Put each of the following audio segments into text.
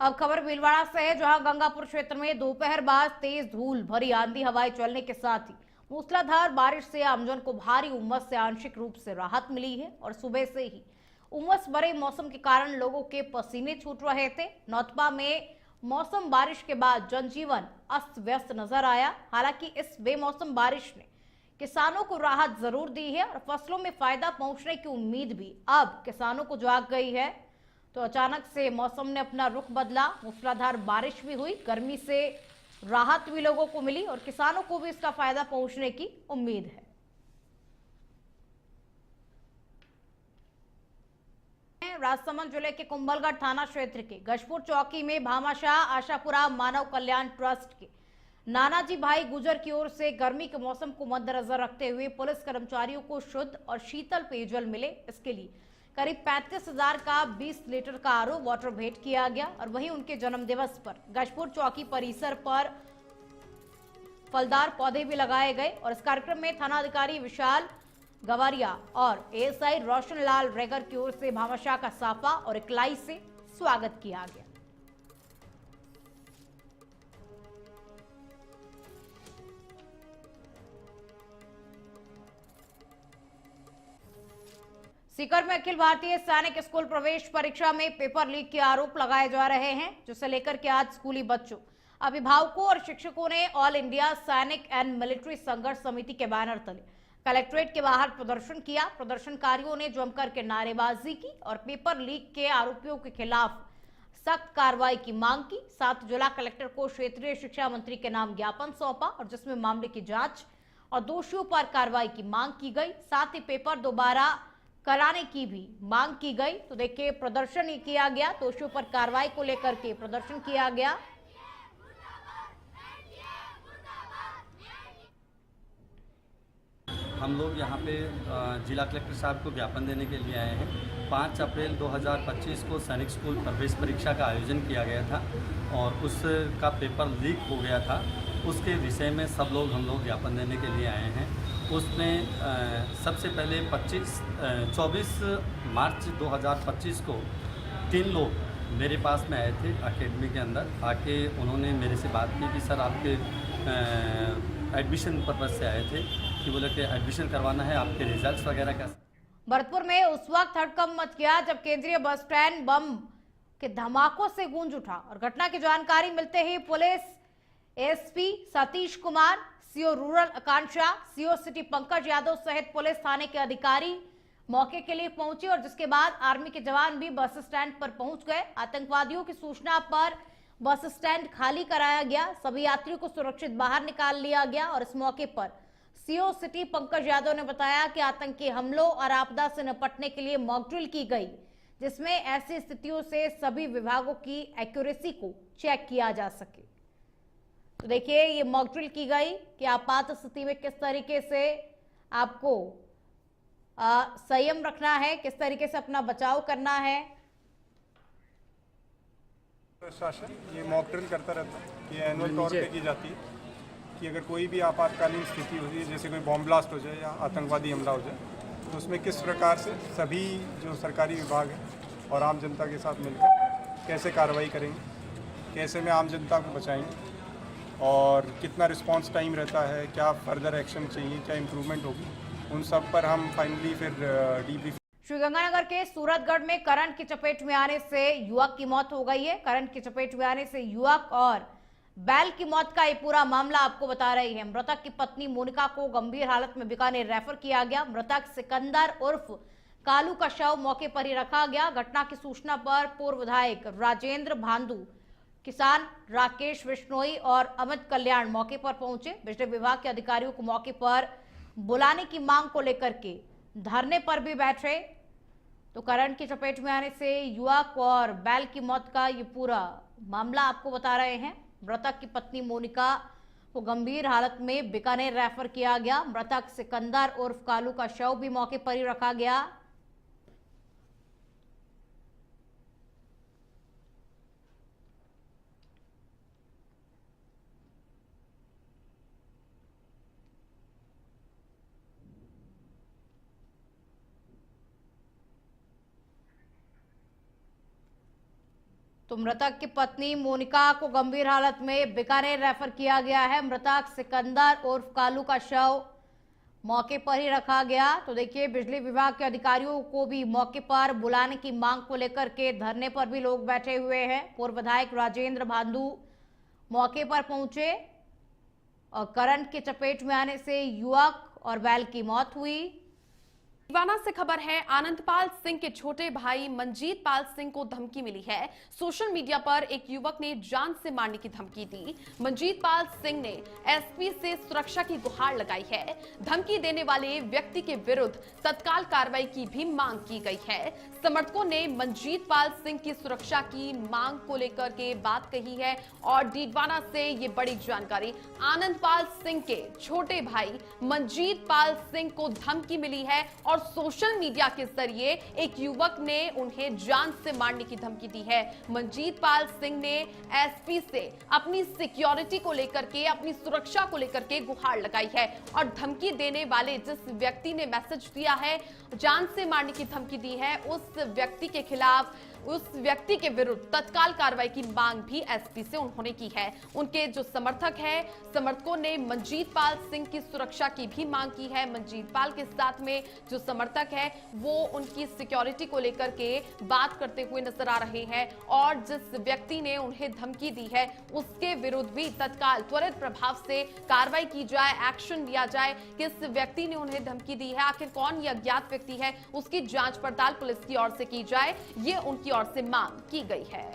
अब खबर भीलवाड़ा से है, जहां गंगापुर क्षेत्र में दोपहर बाद तेज धूल भरी आंधी हवाएं चलने के साथ ही मूसलाधार बारिश से आमजन को भारी उमस से आंशिक रूप से राहत मिली है। और सुबह से ही उमस भरे मौसम के कारण लोगों के पसीने छूट रहे थे। नौतपा में मौसम बारिश के बाद जनजीवन अस्त व्यस्त नजर आया। हालांकि इस बेमौसम बारिश ने किसानों को राहत जरूर दी है और फसलों में फायदा पहुंचने की उम्मीद भी अब किसानों को जाग गई है। तो अचानक से मौसम ने अपना रुख बदला, मूसलाधार बारिश भी हुई, गर्मी से राहत भी लोगों को मिली और किसानों को भी इसका फायदा पहुंचने की उम्मीद है। राजसमंद जिले के कुंभलगढ़ थाना क्षेत्र के गजपुर चौकी में भामाशाह आशापुरा मानव कल्याण ट्रस्ट के नानाजी भाई गुजर की ओर से गर्मी के मौसम को मद्देनजर रखते हुए पुलिस कर्मचारियों को शुद्ध और शीतल पेयजल मिले, इसके लिए करीब 35,000 का 20 लीटर का आरओ वाटर भेंट किया गया। और वहीं उनके जन्मदिवस पर गजपुर चौकी परिसर पर फलदार पौधे भी लगाए गए। और इस कार्यक्रम में थानाधिकारी विशाल गवारिया और एएसआई रोशन लाल रेगर की ओर से भामाशाह का साफा और इकलाई से स्वागत किया गया। सीकर में अखिल भारतीय सैनिक स्कूल प्रवेश परीक्षा में पेपर लीक के आरोप लगाए जा रहे हैं, जिसे लेकर के आज स्कूली बच्चों, अभिभावकों और शिक्षकों ने ऑल इंडिया सैनिक एंड मिलिट्री संघर्ष समिति के बैनर तले कलेक्ट्रेट के बाहर प्रदर्शन किया। प्रदर्शनकारियों ने जमकर के नारेबाजी की और पेपर लीक के आरोपियों के खिलाफ सख्त कार्रवाई की मांग की। साथ जिला कलेक्टर को क्षेत्रीय शिक्षा मंत्री के नाम ज्ञापन सौंपा और जिसमें मामले की जांच और दोषियों पर कार्रवाई की मांग की गई। साथ ही पेपर दोबारा कराने की भी मांग की गई। तो देखिए, प्रदर्शन ही किया गया, दोषियों पर कार्रवाई को लेकर के प्रदर्शन किया गया। हम लोग यहाँ पे जिला कलेक्टर साहब को ज्ञापन देने के लिए आए हैं। 5 अप्रैल 2025 को सैनिक स्कूल प्रवेश परीक्षा का आयोजन किया गया था और उसका पेपर लीक हो गया था। उसके विषय में सब लोग हम लोग ज्ञापन देने के लिए आए हैं। उसमें सबसे पहले 24 मार्च 2025 को 3 लोग मेरे पास में आए थे एकेडमी के अंदर। आके उन्होंने मेरे से बात की कि सर आपके एडमिशन पर्पज़ से आए थे कि बोले कि एडमिशन करवाना है, आपके रिजल्ट्स वगैरह का। भरतपुर में उस वक्त हड़कंप मच गया जब केंद्रीय बस स्टैंड बम के धमाकों से गूंज उठा और घटना की जानकारी मिलते ही police SP Satish Kumar, CO rural Akanksha, CO city Pankaj Yadav सहित पुलिस थाने के अधिकारी मौके के लिए पहुंचे और जिसके बाद आर्मी के जवान भी बस स्टैंड पर पहुंच गए। आतंकवादियों की सूचना पर बस स्टैंड खाली कराया गया, सभी यात्रियों को सुरक्षित बाहर निकाल लिया गया। और इस मौके पर सीओ सिटी पंकज यादव ने बताया कि आतंकी हमलों और आपदा से निपटने के लिए मॉक ड्रिल की गई, जिसमें ऐसी स्थितियों से सभी विभागों की एक्यूरेसी को चेक किया जा सके। तो देखिए, ये मॉक ड्रिल की गई कि आपात स्थिति में किस तरीके से आपको संयम रखना है, किस तरीके से अपना बचाव करना है। प्रशासन ये मॉक ड्रिल करता रहता है, ये एनुअल तौर पे की जाती है कि अगर कोई भी आपातकालीन स्थिति होती है, जैसे कोई बॉम्ब ब्लास्ट हो जाए या आतंकवादी हमला हो जाए, तो उसमें किस प्रकार से सभी जो सरकारी विभाग हैं और आम जनता के साथ मिलकर कैसे कार्रवाई करेंगे, कैसे में आम जनता को बचाएंगे और कितना रिस्पांस टाइम रहता है, क्या फर्दर एक्शन चाहिए, क्या इम्प्रूवमेंट होगी, उन सब पर हम फाइनली फिर डीब्रीफ। श्रीगंगानगर के सूरतगढ़ में करंट की चपेट में आने से युवक की मौत हो गई है। करंट की चपेट में आने से युवक और बैल की मौत का ये पूरा मामला आपको बता रही है। मृतक की पत्नी मोनिका को गंभीर हालत में बीकानेर रेफर किया गया। मृतक सिकंदर उर्फ कालू का शव मौके पर ही रखा गया। घटना की सूचना पर पूर्व विधायक राजेंद्र भांदू, किसान राकेश बिश्नोई और अमित कल्याण मौके पर पहुंचे। बिजली विभाग के अधिकारियों को मौके पर बुलाने की मांग को लेकर के धरने पर भी बैठे। तो करंट की चपेट में आने से युवक और बैल की मौत का ये पूरा मामला आपको बता रहे हैं। मृतक की पत्नी मोनिका को गंभीर हालत में बीकानेर रेफर किया गया। मृतक सिकंदर उर्फ कालू का शव भी मौके पर ही रखा गया। तो मृतक की पत्नी मोनिका को गंभीर हालत में बीकानेर रेफर किया गया है। मृतक सिकंदर उर्फ कालू का शव मौके पर ही रखा गया। तो देखिए, बिजली विभाग के अधिकारियों को भी मौके पर बुलाने की मांग को लेकर के धरने पर भी लोग बैठे हुए हैं। पूर्व विधायक राजेंद्र भांदू मौके पर पहुंचे और करंट की चपेट में आने से युवक और बैल की मौत हुई। दीवाना से खबर है, आनंदपाल सिंह के छोटे भाई मंजीत पाल सिंह को धमकी मिली है। सोशल मीडिया पर एक युवक ने जान से मारने की धमकी दी। मंजीत पाल सिंह ने एसपी से सुरक्षा की गुहार लगाई है। धमकी देने वाले व्यक्ति के विरुद्ध तत्काल कार्रवाई की भी मांग की गई है। समर्थकों ने मंजीत पाल सिंह की सुरक्षा की मांग को लेकर के बात कही है। और डीडवाना से ये बड़ी जानकारी, आनंदपाल सिंह के छोटे भाई मंजीत पाल सिंह को धमकी मिली है और सोशल मीडिया के जरिए एक युवक ने उन्हें जान से मारने की धमकी दी है। मंजीत पाल सिंह ने एसपी से अपनी सिक्योरिटी को लेकर के, अपनी सुरक्षा को लेकर के गुहार लगाई है और धमकी देने वाले जिस व्यक्ति ने मैसेज दिया है, जान से मारने की धमकी दी है, उस व्यक्ति के खिलाफ, उस व्यक्ति के विरुद्ध तत्काल कार्रवाई की मांग भी एसपी से उन्होंने की है। उनके जो समर्थक हैं, समर्थकों ने मंजीत पाल सिंह की सुरक्षा की भी मांग की है। मंजीत पाल के साथ में जो समर्थक है वो उनकी सिक्योरिटी को लेकर के बात करते हुए नजर आ रहे हैं और जिस व्यक्ति ने उन्हें धमकी दी है उसके विरुद्ध भी तत्काल त्वरित प्रभाव से कार्रवाई की जाए, एक्शन लिया जाए। किस व्यक्ति ने उन्हें धमकी दी है, आखिर कौन यह अज्ञात व्यक्ति है, उसकी जांच पड़ताल पुलिस की ओर से की जाए, ये उनकी ओर से मांग की गई है।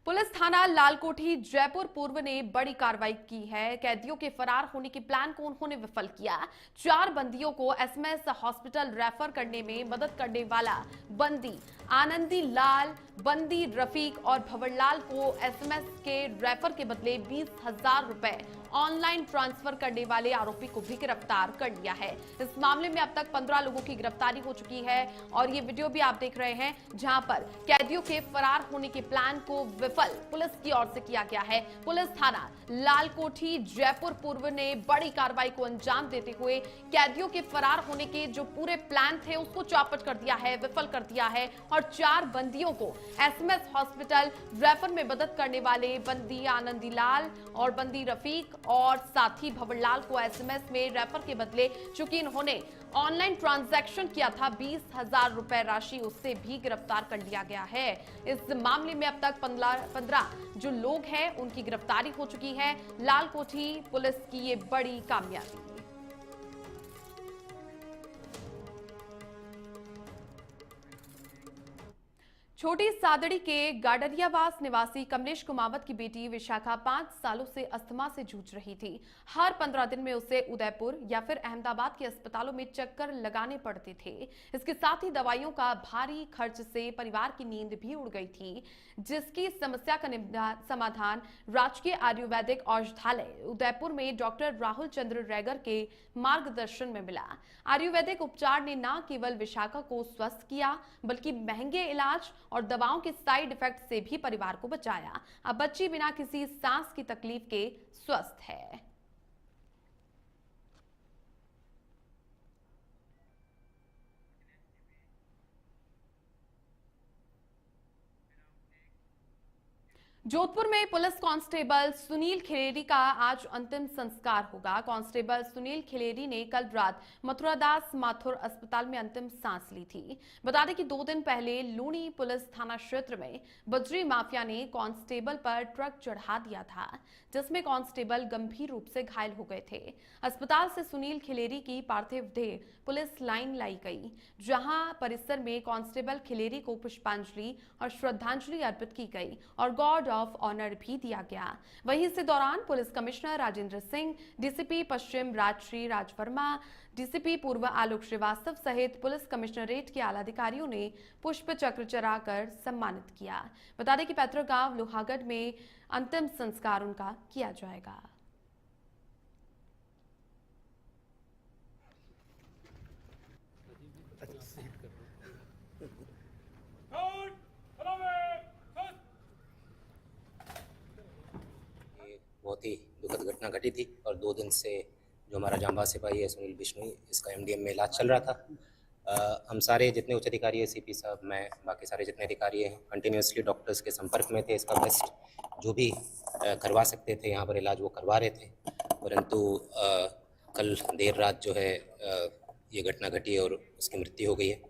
पुलिस थाना लालकोठी जयपुर पूर्व ने बड़ी कार्रवाई की है। कैदियों के फरार होने के प्लान को उन्होंने विफल किया। 4 बंदियों को एसएमएस हॉस्पिटल रेफर करने में मदद करने वाला बंदी आनंदी लाल, बंदी रफीक और भंवरलाल को एसएमएस के रेफर के बदले 20,000 रुपए ऑनलाइन ट्रांसफर करने वाले आरोपी को भी गिरफ्तार कर लिया है। इस मामले में अब तक 15 लोगों की गिरफ्तारी हो चुकी है और ये वीडियो भी आप देख रहे हैं जहां पर कैदियों के फरार होने के प्लान को विफल पुलिस की ओर से किया गया है। पुलिस थाना लालकोठी जयपुर पूर्व ने बड़ी कार्रवाई को अंजाम देते हुए कैदियों के फरार होने के जो पूरे प्लान थे उसको चौपट कर दिया है, विफल कर दिया है और 4 बंदियों को एसएमएस हॉस्पिटल रेफर में मदद करने वाले बंदी आनंदी लाल और बंदी रफीक और साथी भंवरलाल को एसएमएस में रेफर के बदले चूंकि इन्होंने ऑनलाइन ट्रांजैक्शन किया था 20,000 रुपए राशि, उससे भी गिरफ्तार कर लिया गया है। इस मामले में अब तक 15 जो लोग हैं उनकी गिरफ्तारी हो चुकी है। लालकोठी पुलिस की ये बड़ी कामयाबी। छोटी सादड़ी के गाडरियावास निवासी कमलेश कुमावत की बेटी विशाखा 5 सालों से अस्थमा से जूझ रही थी। हर 15 दिन में उसे उदयपुर या फिर अहमदाबाद के अस्पतालों में चक्कर लगाने पड़ते थे। इसके साथ ही दवाइयों का भारी खर्च से परिवार की नींद भी उड़ गई थी, जिसकी समस्या का समाधान राजकीय आयुर्वेदिक औषधालय उदयपुर में डॉक्टर राहुल चंद्र रैगर के मार्गदर्शन में मिला। आयुर्वेदिक उपचार ने न केवल विशाखा को स्वस्थ किया बल्कि महंगे इलाज और दवाओं के साइड इफेक्ट से भी परिवार को बचाया। अब बच्ची बिना किसी सांस की तकलीफ के स्वस्थ है। जोधपुर में पुलिस कांस्टेबल सुनील खिलेरी का आज अंतिम संस्कार होगा। कांस्टेबल सुनील खिलेरी ने कल रात मथुरादास माथुर अस्पताल में अंतिम सांस ली थी। बता दें कि 2 दिन पहले लूणी पुलिस थाना क्षेत्र में बजरी माफिया ने कांस्टेबल पर ट्रक चढ़ा दिया था, जिसमें कांस्टेबल गंभीर रूप से घायल हो गए थे। अस्पताल से सुनील खिलेरी की पार्थिव देह पुलिस लाइन लाई गई, जहां परिसर में कांस्टेबल खिलेरी को पुष्पांजलि और श्रद्धांजलि अर्पित की गई और गॉड ऑफ ऑनर भी दिया गया। वहीं इस दौरान police commissioner Rajendra Singh, DCP पश्चिम राजश्री राज वर्मा, डीसीपी पूर्व आलोक श्रीवास्तव सहित पुलिस कमिश्नरेट के आला अधिकारियों ने पुष्प चक्र चढ़ाकर सम्मानित किया। बता दें कि पैतृक गांव लोहागढ़ में अंतिम संस्कार उनका किया जाएगा। बहुत ही दुखद घटना घटी थी और 2 दिन से जो हमारा जांबाज सिपाही है सुनील बिश्नोई, इसका एमडीएम में इलाज चल रहा था। हम सारे जितने उच्च अधिकारी है, सीपी साहब, मैं, बाकी सारे जितने अधिकारी हैं, कंटिन्यूसली डॉक्टर्स के संपर्क में थे। इसका बेस्ट जो भी करवा सकते थे यहाँ पर इलाज वो करवा रहे थे, परंतु कल देर रात जो है ये घटना घटी और उसकी मृत्यु हो गई है।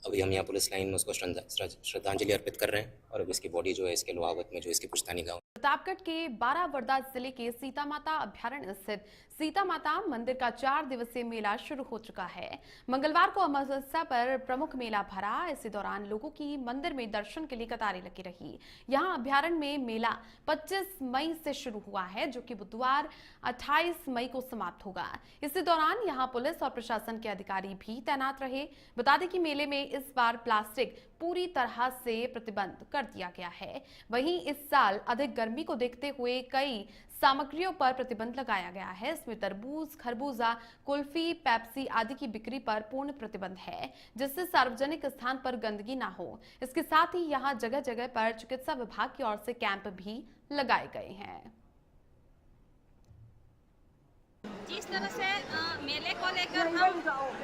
अभी हम यहाँ पुलिस लाइन में उसको श्रद्धांजलि अर्पित कर रहे हैं और अब इसकी बॉडी जो है इसके लोहावत में जो इसकी पुश्तैनी गाँव प्रतापगढ़ के बारावरदा जिले के सीता माता अभ्यारण्य स्थित सीता माता मंदिर का 4 दिवसीय मेला शुरू हो चुका है। मंगलवार को अमावस्या पर प्रमुख मेला भरा। इसी दौरान लोगों की मंदिर में दर्शन के लिए कतारें लगी रही। यहाँ अभ्यारण्य में मेला 25 मई से शुरू हुआ है, जो कि बुधवार 28 मई को समाप्त होगा। इसी दौरान यहाँ पुलिस और प्रशासन के अधिकारी भी तैनात रहे। बता दें कि मेले में इस बार प्लास्टिक पूरी तरह से प्रतिबंध कर दिया गया है। वहीं इस साल अधिक गर्मी को देखते हुए कई सामग्रियों पर प्रतिबंध लगाया गया है। इसमें तरबूज, खरबूजा, कुल्फी, पेप्सी आदि की बिक्री पर पूर्ण प्रतिबंध है, जिससे सार्वजनिक स्थान पर गंदगी ना हो। इसके साथ ही यहाँ जगह जगह पर चिकित्सा विभाग की ओर से कैंप भी लगाए गए हैं। जिस तरह से मेले को लेकर हम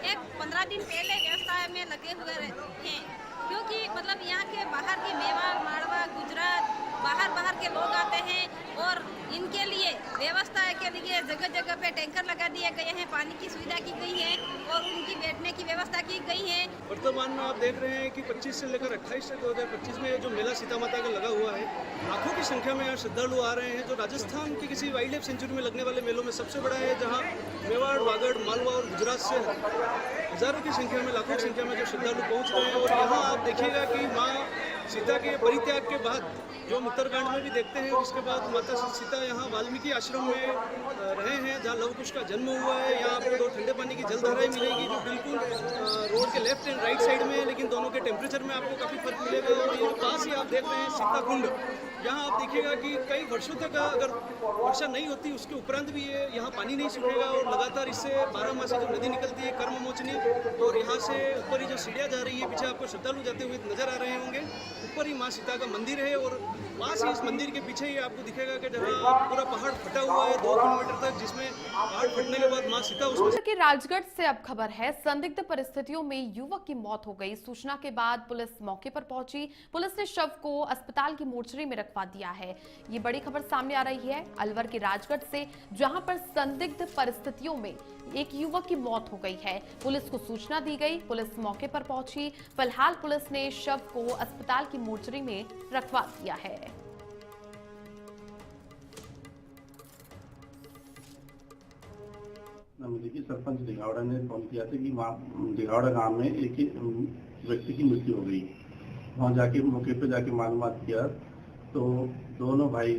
एक 15 दिन पहले व्यवस्था में लगे हुए हैं, क्योंकि मतलब यहाँ के बाहर के मेवाड़, माड़वा, गुजरात, बाहर के लोग आते हैं और इनके लिए व्यवस्था के लिए जगह जगह पे टैंकर लगा दिए गए हैं, पानी की सुविधा की गई है और उनकी बैठने की व्यवस्था की गई है। वर्तमान में आप देख रहे हैं कि 25 से लेकर 28 तक 2025 में जो मेला सीता माता का लगा हुआ है, लाखों की संख्या में यहाँ श्रद्धालु आ रहे हैं। जो राजस्थान की किसी वाइल्ड लाइफ सेंचुरी में लगने वाले मेलों में सबसे बड़ा है, जहाँ मेवाड़, वागड़, मालवा और गुजरात से हजारों की संख्या में, लाखों की संख्या में जो श्रद्धालु पहुँच रहे हैं। और यहाँ आप देखिएगा कि माँ सीता के परित्याग के बाद जो हम उत्तरकांड में भी देखते हैं, उसके बाद माता सीता यहाँ वाल्मीकि आश्रम में रहे हैं, जहाँ लव कुश का जन्म हुआ है। यहाँ आपको 2 ठंडे पानी की जलधाराएं मिलेगी, जो बिल्कुल रोड के लेफ्ट एंड राइट साइड में है, लेकिन दोनों के टेम्परेचर में आपको काफ़ी फर्क मिलेगा। और ये पास ही आप देख रहे हैं सीता कुंड, यहाँ आप देखिएगा कि कई वर्षों तक अगर वर्षा नहीं होती उसके उपरांत भी ये यहाँ पानी नहीं सूखेगा और लगातार इससे 12 मासी जो नदी निकलती है कर्म मोचनी, और यहाँ से ऊपर ही जो सीढ़ियाँ जा रही है, पीछे आपको श्रद्धालु जाते हुए नजर आ रहे होंगे। ऊपर ही माँ सीता का मंदिर है और पास ही इस मंदिर के पीछे ही आपको दिखेगा कि जहाँ पूरा पहाड़ फटा हुआ है 2 किलोमीटर तक, जिसमें पहाड़ फटने के बाद माँ सीता उसमें के राजगढ़ से अब खबर है, संदिग्ध परिस्थितियों में युवक की मौत हो गई। सूचना के बाद पुलिस मौके पर पहुंची। पुलिस ने शव को अस्पताल की मोर्चरी में रखवा दिया है। ये बड़ी खबर सामने आ रही है अलवर के राजगढ़ से, जहां पर संदिग्ध परिस्थितियों में एक युवक की मौत हो गई है। पुलिस को सूचना दी गई, पुलिस मौके पर पहुंची। फिलहाल पुलिस ने शव को अस्पताल की मोर्चरी में रखवा दिया है। मुझे कि सरपंच दिघावड़ा ने फोन किया था कि वहाँ दिघावड़ा गांव में एक ही व्यक्ति की मृत्यु हो गई। वहाँ जाके मौके पे जाके मालूमात किया तो दोनों भाई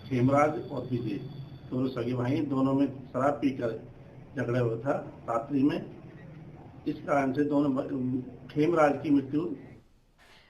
खेमराज और विजय, दोनों सगे भाई, दोनों में शराब पीकर झगड़ा हुआ था रात्रि में। इस कारण से दोनों खेमराज की मृत्यु।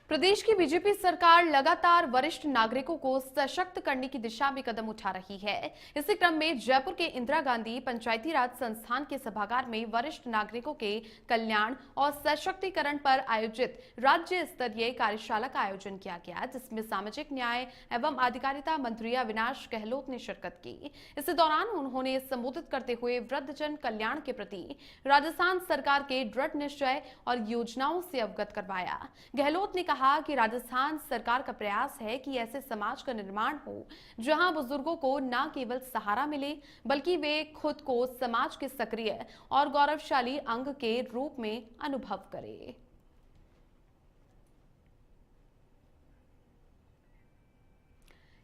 प्रदेश की बीजेपी सरकार लगातार वरिष्ठ नागरिकों को सशक्त करने की दिशा में कदम उठा रही है। इसी क्रम में जयपुर के इंदिरा गांधी पंचायती राज संस्थान के सभागार में वरिष्ठ नागरिकों के कल्याण और सशक्तिकरण पर आयोजित राज्य स्तरीय कार्यशाला का आयोजन किया गया, जिसमें सामाजिक न्याय एवं अधिकारिता मंत्री अविनाश गहलोत ने शिरकत की। इस दौरान उन्होंने संबोधित करते हुए वृद्धजन कल्याण के प्रति राजस्थान सरकार के दृढ़ निश्चय और योजनाओं से अवगत करवाया। गहलोत ने कहा कि राजस्थान सरकार का प्रयास है कि ऐसे समाज का निर्माण हो जहां बुजुर्गों को न केवल सहारा मिले, बल्कि वे खुद को समाज के सक्रिय और गौरवशाली अंग के रूप में अनुभव करें।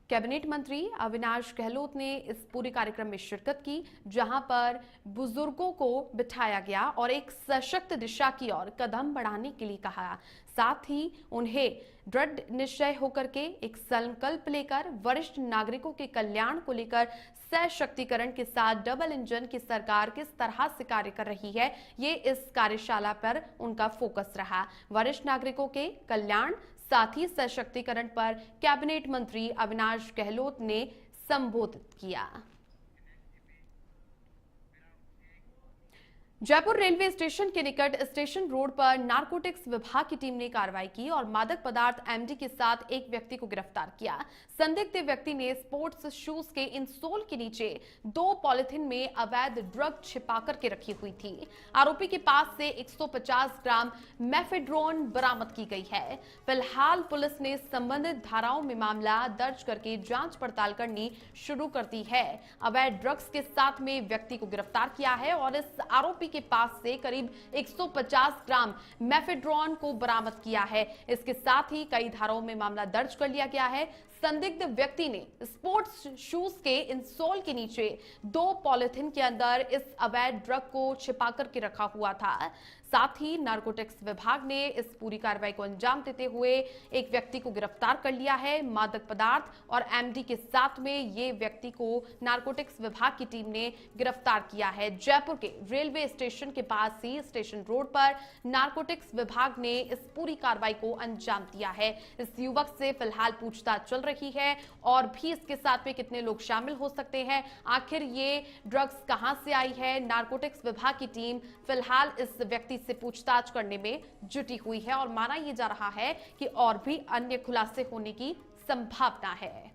कैबिनेट मंत्री अविनाश गहलोत ने इस पूरे कार्यक्रम में शिरकत की, जहां पर बुजुर्गों को बिठाया गया और एक सशक्त दिशा की ओर कदम बढ़ाने के लिए कहा। साथ ही उन्हें दृढ़ निश्चय होकर के एक संकल्प लेकर वरिष्ठ नागरिकों के कल्याण को लेकर सशक्तिकरण के साथ डबल इंजन की सरकार किस तरह से कार्य कर रही है, ये इस कार्यशाला पर उनका फोकस रहा। वरिष्ठ नागरिकों के कल्याण साथ ही सशक्तिकरण पर कैबिनेट मंत्री अविनाश गहलोत ने संबोधित किया। जयपुर रेलवे स्टेशन के निकट स्टेशन रोड पर नारकोटिक्स विभाग की टीम ने कार्रवाई की और मादक पदार्थ एमडी के साथ एक व्यक्ति को गिरफ्तार किया। संदिग्ध व्यक्ति ने स्पोर्ट्स शूज के इंसोल के नीचे 2 पॉलिथीन में अवैध ड्रग छिपा करके रखी हुई थी। आरोपी के पास से 150 ग्राम मेफेड्रोन बरामद की गई है। फिलहाल पुलिस ने संबंधित धाराओं में मामला दर्ज करके जांच पड़ताल करनी शुरू कर दी है। अवैध ड्रग्स के साथ में व्यक्ति को गिरफ्तार किया है और इस आरोपी के पास से करीब 150 ग्राम मेफेड्रोन को बरामद किया है। इसके साथ ही कई धाराओं में मामला दर्ज कर लिया गया है। संदिग्ध व्यक्ति ने स्पोर्ट्स शूज के इंसोल के नीचे 2 पॉलिथीन के अंदर इस अवैध ड्रग को छिपा करके रखा हुआ था। साथ ही नारकोटिक्स विभाग ने इस पूरी कार्रवाई को अंजाम देते हुए एक व्यक्ति को गिरफ्तार कर लिया है। मादक पदार्थ और एमडी के साथ में ये व्यक्ति को नारकोटिक्स विभाग की टीम ने गिरफ्तार किया है। जयपुर के रेलवे स्टेशन के पास ही स्टेशन रोड पर नारकोटिक्स विभाग ने इस पूरी कार्रवाई को अंजाम दिया है। इस युवक से फिलहाल पूछताछ चल रही है और भी इसके साथ में कितने लोग शामिल हो सकते हैं, आखिर ये ड्रग्स कहां से आई है, नारकोटिक्स विभाग की टीम फिलहाल इस व्यक्ति से पूछताछ करने में जुटी हुई है और माना यह जा रहा है कि और भी अन्य खुलासे होने की संभावना है।